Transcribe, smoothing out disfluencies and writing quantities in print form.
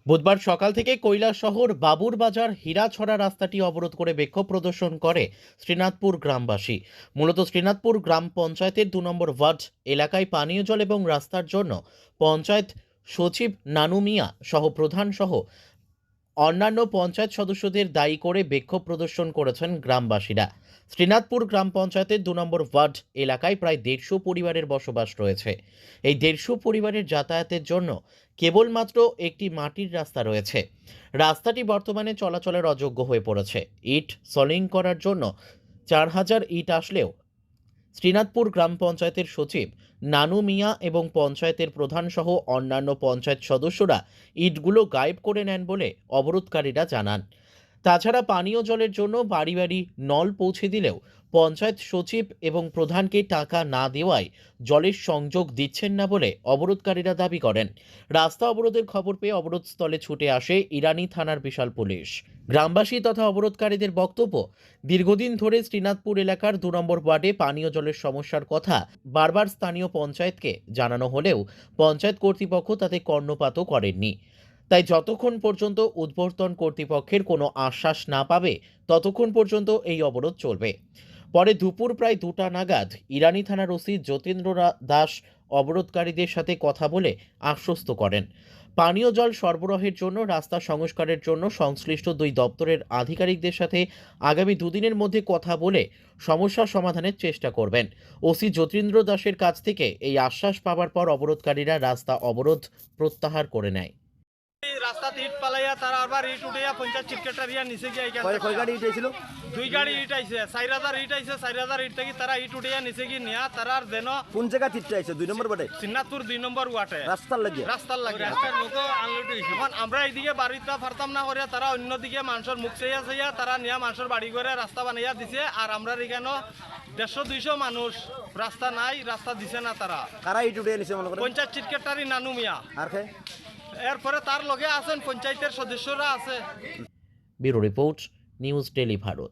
বুধবার সকাল থেকে কৈলাসহর বাবুরবাজার হীরাছড়া রাস্তাটি অবরোধ করে বিক্ষোভ প্রদর্শন করে শ্রীনাথপুর গ্রামবাসী। মূলত শ্রীনাথপুর গ্রাম পঞ্চায়েতের 2 নম্বর ওয়ার্ড এলাকায় পানীয় জল এবং রাস্তার জন্য পঞ্চায়েত সচিব নানু মিয়া সহ প্রধান সহ অন্যান্য পঞ্চায়েত সদস্যদের দায়ী করে বিক্ষোভ প্রদর্শন করেছেন গ্রামবাসীরা। শ্রীনাথপুর গ্রাম পঞ্চায়েতের 2 নম্বর ওয়ার্ড এলাকায় প্রায় 150 পরিবারের বসবাস রয়েছে। এই 150 পরিবারের যাতায়াতের জন্য কেবলমাত্র একটি মাটির রাস্তা রয়েছে। রাস্তাটি বর্তমানে চলাচলের অযোগ্য হয়ে পড়েছে। ইট সলিং করার জন্য 4000 ইট আসলেও শ্রীনাথপুর গ্রাম পঞ্চায়েতের সচিব নানু মিয়া এবং পঞ্চায়েতের প্রধান সহ অন্যান্য পঞ্চায়েত সদস্যরা ইটগুলো গায়েব করে নেন বলে অবরোধকারীরা জানান। তাছাড়া পানীয় জলের জন্য বাড়ি বাড়ি নল পৌঁছে দিলেও পঞ্চায়েত সচিব এবং প্রধানকে টাকা না দেওয়ায় জলের সংযোগ দিচ্ছেন না বলে অবরোধকারীরা দাবি করেন। রাস্তা অবরোধের খবর পেয়ে অবরোধস্থলে ছুটে আসে ইরানি থানার বিশাল পুলিশ। গ্রামবাসী তথা অবরোধকারীদের বক্তব্য, দীর্ঘদিন ধরে শ্রীনাথপুর এলাকার 2 নম্বর ওয়ার্ডে পানীয় জলের সমস্যার কথা বারবার স্থানীয় পঞ্চায়েতকে জানানো হলেও পঞ্চায়েত কর্তৃপক্ষ তাতে কর্ণপাতও করেননি। তাই যতক্ষণ পর্যন্ত উদ্বর্তন কর্তৃপক্ষের কোনো আশ্বাস না পাবে ততক্ষণ পর্যন্ত এই অবরোধ চলবে। পরে দুপুর প্রায় 2টা নাগাদ ইরানি থানার ওসি যতীন্দ্র দাস অবরোধকারীদের সাথে কথা বলে আশ্বস্ত করেন পানীয় জল সরবরাহের জন্য রাস্তা সংস্কারের জন্য সংশ্লিষ্ট 2 দপ্তরের আধিকারিকদের সাথে আগামী 2 দিনের মধ্যে কথা বলে সমস্যা সমাধানের চেষ্টা করবেন। ওসি যতীন্দ্র দাসের কাছ থেকে এই আশ্বাস পাওয়ার পর অবরোধকারীরা রাস্তা অবরোধ প্রত্যাহার করে নেয়। রাস্তা ইট পালাইয়া তারা আবার ইট উঠাইয়া পঞ্চায়েত সেক্রেটারিয়া নিচে গিয়ে কয় গাড়ি ইট আইছিল? 2 গাড়ি ইট আইছে, 4000 ইট আইছে। 4000 ইট থেকে তারা ইট উঠাইয়া নিচে গিয়ে নিয়া তারার যেন কোন জায়গা ইট আইছে? 2 নম্বর বাটে শ্রীনাথপুর 2 নম্বর ওয়ার্ডে রাস্তার লাগে। রাস্তার লাগে রাস্তার মতো আনলোড হইছে। এখন আমরা এইদিকে বাড়িটা ফারতাম না করে তারা অন্যদিকে মানুষের মুখ চাইয়া চাইয়া তারা নিয়া মানুষের বাড়ি করে রাস্তা বানাইয়া দিছে। আর আমরা এখানে 150-200 মানুষ রাস্তা নাই, রাস্তা দিছে না তারা। কারা ইট উঠে নিছে মনে করে? পঞ্চায়েত সেক্রেটারি নানু মিয়া, আর কে? এরপরে তার লগে আছেন পঞ্চায়েতের সদস্যরা আছে। Bureau report, news daily Bharat.